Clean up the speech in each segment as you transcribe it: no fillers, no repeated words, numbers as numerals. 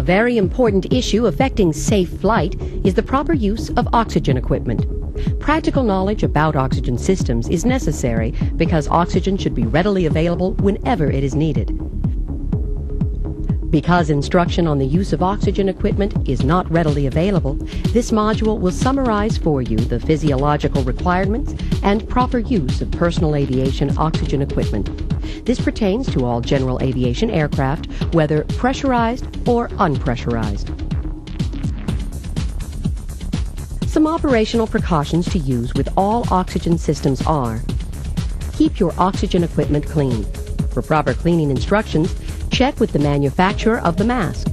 very important issue affecting safe flight is the proper use of oxygen equipment. Practical knowledge about oxygen systems is necessary because oxygen should be readily available whenever it is needed. Because instruction on the use of oxygen equipment is not readily available, this module will summarize for you the physiological requirements and proper use of personal aviation oxygen equipment. This pertains to all general aviation aircraft, whether pressurized or unpressurized. Some operational precautions to use with all oxygen systems are: keep your oxygen equipment clean. For proper cleaning instructions, check with the manufacturer of the mask.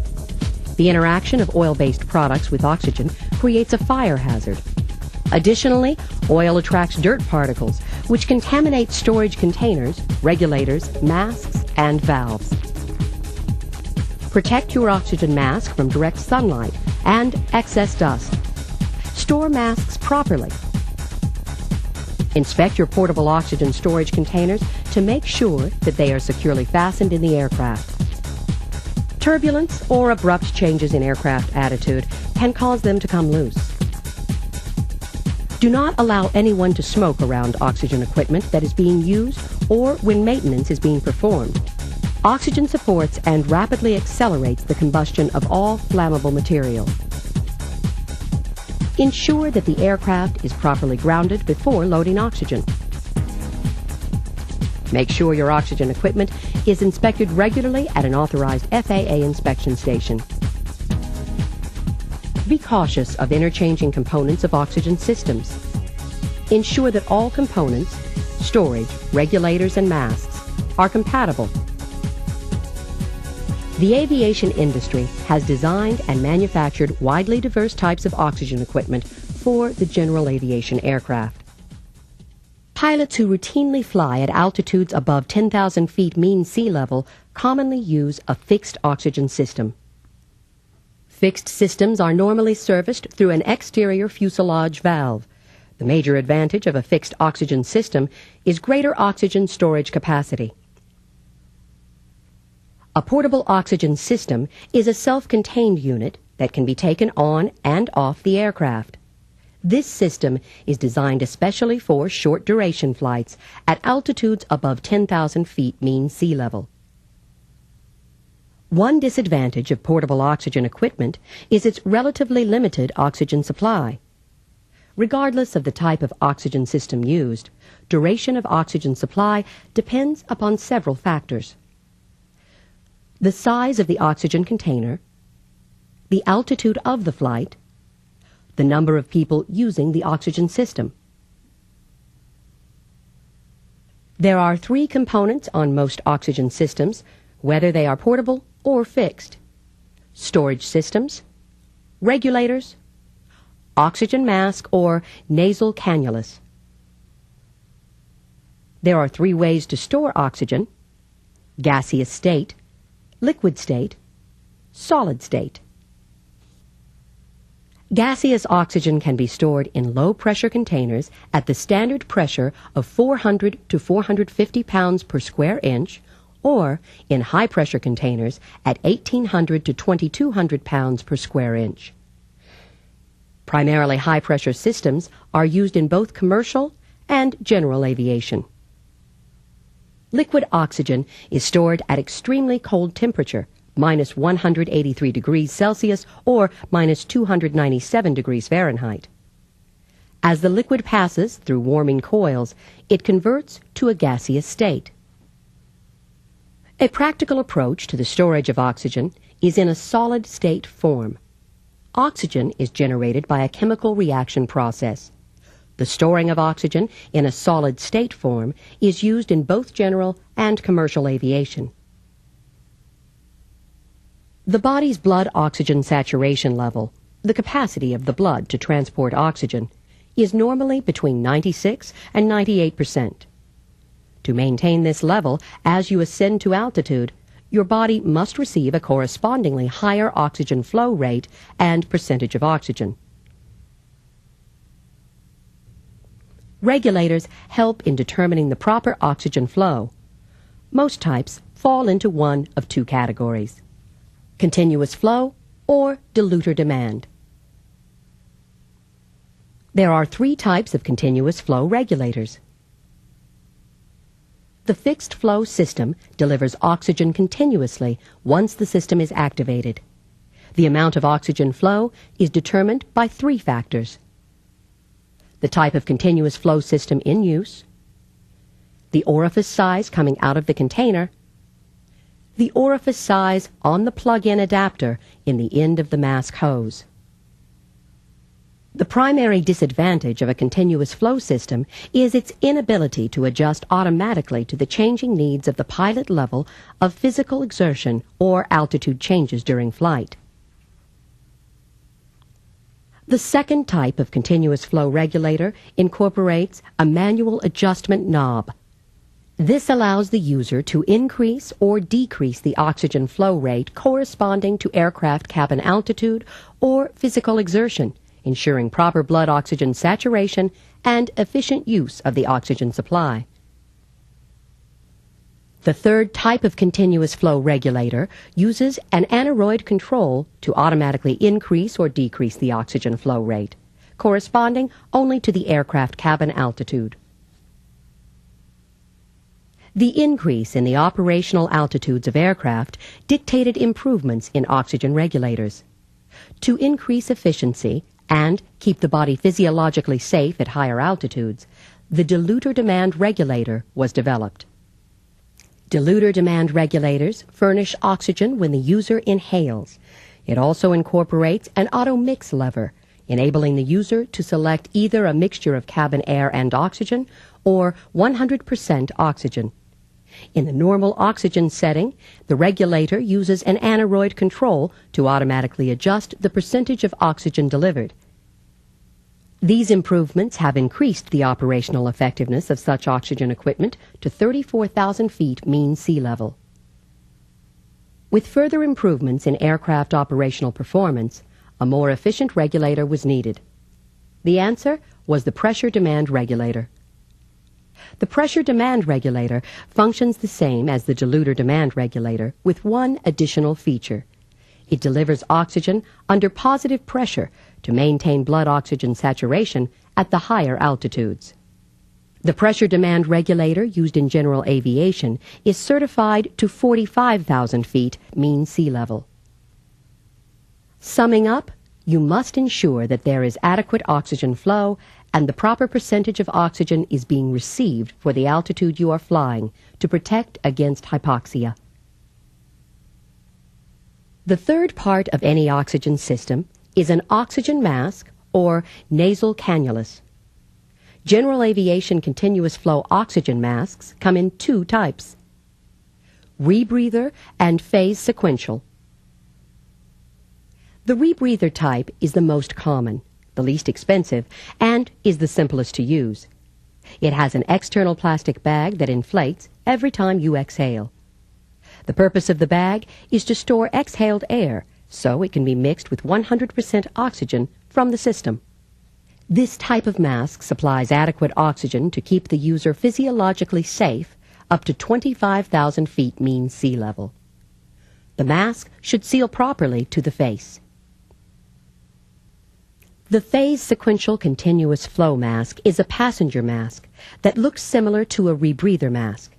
The interaction of oil-based products with oxygen creates a fire hazard. Additionally, oil attracts dirt particles, which contaminate storage containers, regulators, masks, and valves. Protect your oxygen mask from direct sunlight and excess dust. Store masks properly. Inspect your portable oxygen storage containers to make sure that they are securely fastened in the aircraft. Turbulence or abrupt changes in aircraft attitude can cause them to come loose. Do not allow anyone to smoke around oxygen equipment that is being used or when maintenance is being performed. Oxygen supports and rapidly accelerates the combustion of all flammable material. Ensure that the aircraft is properly grounded before loading oxygen. Make sure your oxygen equipment is inspected regularly at an authorized FAA Inspection Station. Be cautious of interchanging components of oxygen systems. Ensure that all components, storage, regulators, and masks are compatible. The aviation industry has designed and manufactured widely diverse types of oxygen equipment for the general aviation aircraft. Pilots who routinely fly at altitudes above 10,000 feet mean sea level commonly use a fixed oxygen system. Fixed systems are normally serviced through an exterior fuselage valve. The major advantage of a fixed oxygen system is greater oxygen storage capacity. A portable oxygen system is a self-contained unit that can be taken on and off the aircraft. This system is designed especially for short-duration flights at altitudes above 10,000 feet mean sea level. One disadvantage of portable oxygen equipment is its relatively limited oxygen supply. Regardless of the type of oxygen system used, duration of oxygen supply depends upon several factors: the size of the oxygen container, the altitude of the flight, the number of people using the oxygen system. There are three components on most oxygen systems, whether they are portable or fixed: storage systems, regulators, oxygen mask or nasal cannulas. There are three ways to store oxygen: gaseous state, liquid state, solid state. Gaseous oxygen can be stored in low-pressure containers at the standard pressure of 400 to 450 pounds per square inch, or in high-pressure containers at 1,800 to 2,200 pounds per square inch. Primarily high-pressure systems are used in both commercial and general aviation. Liquid oxygen is stored at extremely cold temperature, minus 183 degrees Celsius or minus 297 degrees Fahrenheit. As the liquid passes through warming coils, it converts to a gaseous state. A practical approach to the storage of oxygen is in a solid state form. Oxygen is generated by a chemical reaction process. The storing of oxygen in a solid state form is used in both general and commercial aviation. The body's blood oxygen saturation level, the capacity of the blood to transport oxygen, is normally between 96 and 98%. To maintain this level as you ascend to altitude, your body must receive a correspondingly higher oxygen flow rate and percentage of oxygen. Regulators help in determining the proper oxygen flow. Most types fall into one of two categories: continuous flow or diluter demand. There are three types of continuous flow regulators. The fixed flow system delivers oxygen continuously once the system is activated. The amount of oxygen flow is determined by three factors: the type of continuous flow system in use, the orifice size coming out of the container, the orifice size on the plug-in adapter in the end of the mask hose. The primary disadvantage of a continuous flow system is its inability to adjust automatically to the changing needs of the pilot level of physical exertion or altitude changes during flight. The second type of continuous flow regulator incorporates a manual adjustment knob. This allows the user to increase or decrease the oxygen flow rate corresponding to aircraft cabin altitude or physical exertion, ensuring proper blood oxygen saturation and efficient use of the oxygen supply. The third type of continuous flow regulator uses an Aneroid Control to automatically increase or decrease the oxygen flow rate, corresponding only to the aircraft cabin altitude. The increase in the operational altitudes of aircraft dictated improvements in oxygen regulators. To increase efficiency and keep the body physiologically safe at higher altitudes, the diluter demand regulator was developed. Diluter demand regulators furnish oxygen when the user inhales. It also incorporates an Automix Lever, enabling the user to select either a mixture of cabin air and oxygen or 100% oxygen. In the normal oxygen setting, the regulator uses an Aneroid Control to automatically adjust the percentage of oxygen delivered. These improvements have increased the operational effectiveness of such oxygen equipment to 34,000 feet mean sea level. With further improvements in aircraft operational performance, a more efficient regulator was needed. The answer was the pressure demand regulator. The pressure demand regulator functions the same as the diluter demand regulator with one additional feature. It delivers oxygen under positive pressure to maintain blood oxygen saturation at the higher altitudes. The pressure demand regulator used in general aviation is certified to 45,000 feet mean sea level. Summing up, you must ensure that there is adequate oxygen flow and the proper percentage of oxygen is being received for the altitude you are flying to protect against hypoxia. The third part of any oxygen system is an oxygen mask or nasal cannulas. General aviation continuous flow oxygen masks come in two types: rebreather and phase sequential. The rebreather type is the most common, the least expensive, and is the simplest to use. It has an external plastic bag that inflates every time you exhale. The purpose of the bag is to store exhaled air so it can be mixed with 100% oxygen from the system. This type of mask supplies adequate oxygen to keep the user physiologically safe up to 25,000 feet mean sea level. The mask should seal properly to the face. The phase sequential continuous flow mask is a passenger mask that looks similar to a rebreather mask.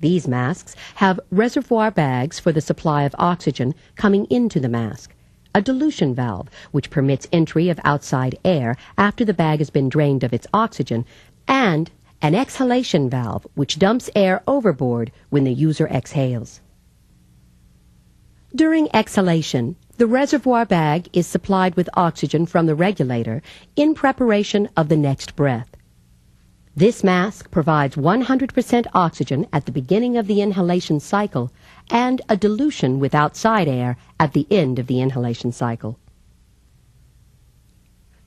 These masks have reservoir bags for the supply of oxygen coming into the mask, a dilution valve which permits entry of outside air after the bag has been drained of its oxygen, and an exhalation valve which dumps air overboard when the user exhales. During exhalation, the reservoir bag is supplied with oxygen from the regulator in preparation of the next breath. This mask provides 100% oxygen at the beginning of the inhalation cycle and a dilution with outside air at the end of the inhalation cycle.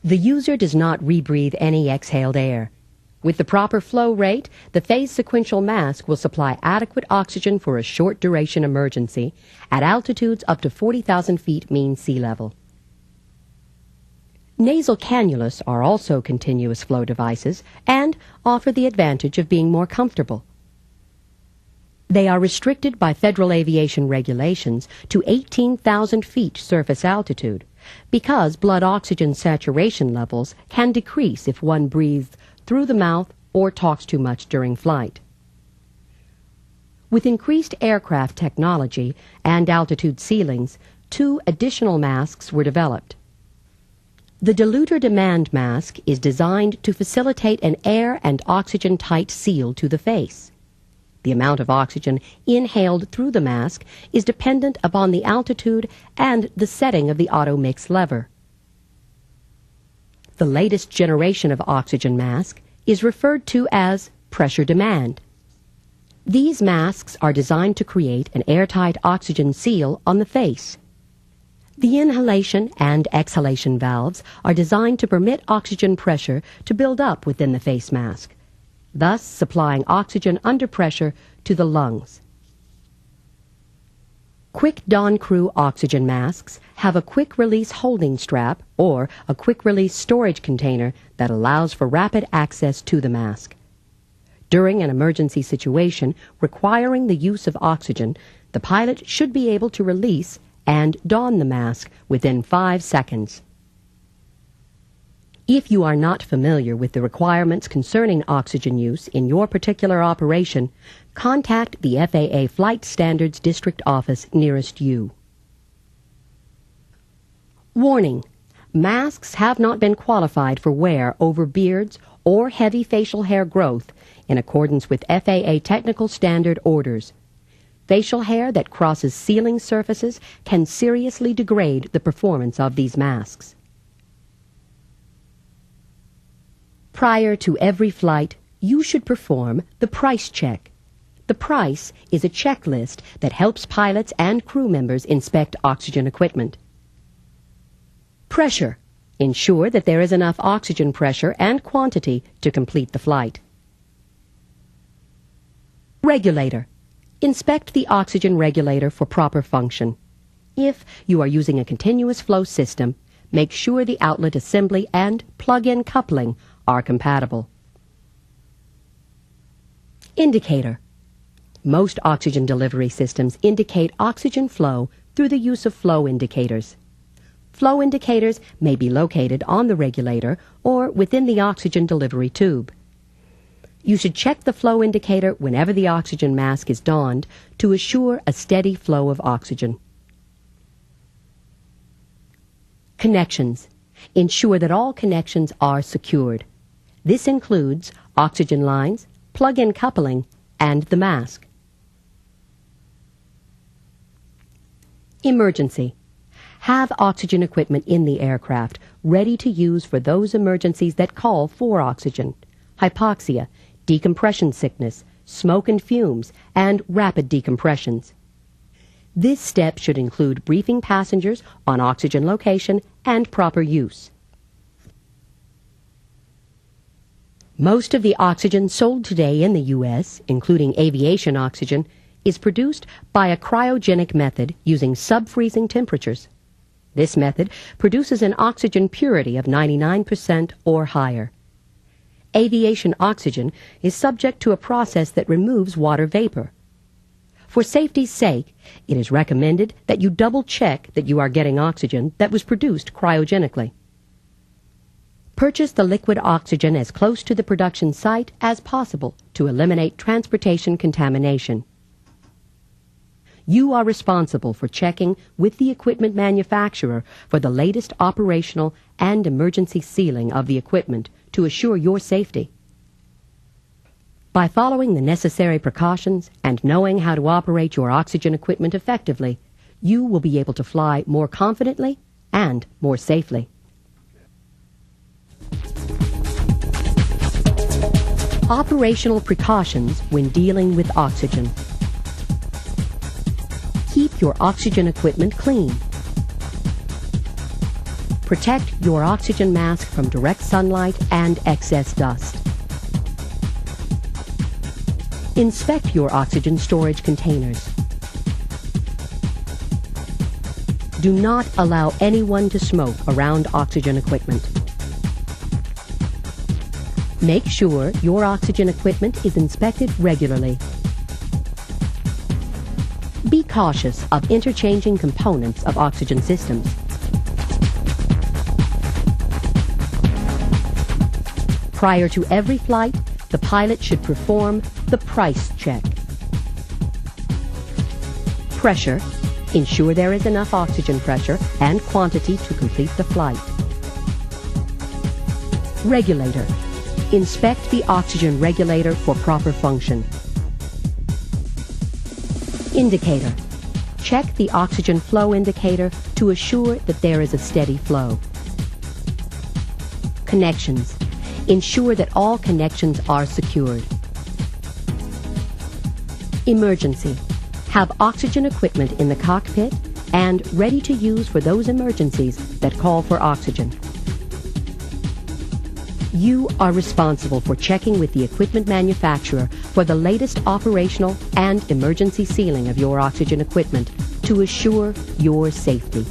The user does not rebreathe any exhaled air. With the proper flow rate, the phase sequential mask will supply adequate oxygen for a short duration emergency at altitudes up to 40,000 feet mean sea level. Nasal cannulas are also continuous flow devices and offer the advantage of being more comfortable. They are restricted by federal aviation regulations to 18,000 feet surface altitude because blood oxygen saturation levels can decrease if one breathes through the mouth or talks too much during flight. With increased aircraft technology and altitude ceilings, 2 additional masks were developed. The diluter demand mask is designed to facilitate an air and oxygen-tight seal to the face. The amount of oxygen inhaled through the mask is dependent upon the altitude and the setting of the Automix lever. The latest generation of oxygen mask is referred to as pressure demand. These masks are designed to create an airtight oxygen seal on the face. The inhalation and exhalation valves are designed to permit oxygen pressure to build up within the face mask, thus supplying oxygen under pressure to the lungs. Quick Dawn Crew oxygen masks have a quick-release holding strap or a quick-release storage container that allows for rapid access to the mask. During an emergency situation requiring the use of oxygen, the pilot should be able to release and don the mask within 5 seconds. If you are not familiar with the requirements concerning oxygen use in your particular operation, contact the FAA Flight Standards District Office nearest you. Warning: masks have not been qualified for wear over beards or heavy facial hair growth in accordance with FAA technical standard orders. Facial hair that crosses sealing surfaces can seriously degrade the performance of these masks. Prior to every flight, you should perform the price check. The price is a checklist that helps pilots and crew members inspect oxygen equipment. Pressure. Ensure that there is enough oxygen pressure and quantity to complete the flight. Regulator. Inspect the oxygen regulator for proper function. If you are using a continuous flow system, make sure the outlet assembly and plug-in coupling are compatible. Indicator. Most oxygen delivery systems indicate oxygen flow through the use of flow indicators. Flow indicators may be located on the regulator or within the oxygen delivery tube. You should check the flow indicator whenever the oxygen mask is donned to assure a steady flow of oxygen. Connections. Ensure that all connections are secured. This includes oxygen lines, plug-in coupling, and the mask. Emergency. Have oxygen equipment in the aircraft ready to use for those emergencies that call for oxygen: hypoxia, decompression sickness, smoke and fumes, and rapid decompressions. This step should include briefing passengers on oxygen location and proper use. Most of the oxygen sold today in the U.S., including aviation oxygen, is produced by a cryogenic method using sub-freezing temperatures. This method produces an oxygen purity of 99% or higher. Aviation oxygen is subject to a process that removes water vapor. For safety's sake, it is recommended that you double-check that you are getting oxygen that was produced cryogenically. Purchase the liquid oxygen as close to the production site as possible to eliminate transportation contamination. You are responsible for checking with the equipment manufacturer for the latest operational and emergency sealing of the equipment to assure your safety. By following the necessary precautions and knowing how to operate your oxygen equipment effectively, you will be able to fly more confidently and more safely. Operational precautions when dealing with oxygen. Keep your oxygen equipment clean. Protect your oxygen mask from direct sunlight and excess dust. Inspect your oxygen storage containers. Do not allow anyone to smoke around oxygen equipment. Make sure your oxygen equipment is inspected regularly. Be cautious of interchanging components of oxygen systems. Prior to every flight, the pilot should perform the price check. Pressure. Ensure there is enough oxygen pressure and quantity to complete the flight. Regulator. Inspect the oxygen regulator for proper function. Indicator. Check the oxygen flow indicator to assure that there is a steady flow. Connections. Ensure that all connections are secured. Emergency. Have oxygen equipment in the cockpit and ready to use for those emergencies that call for oxygen. You are responsible for checking with the equipment manufacturer for the latest operational and emergency sealing of your oxygen equipment to assure your safety.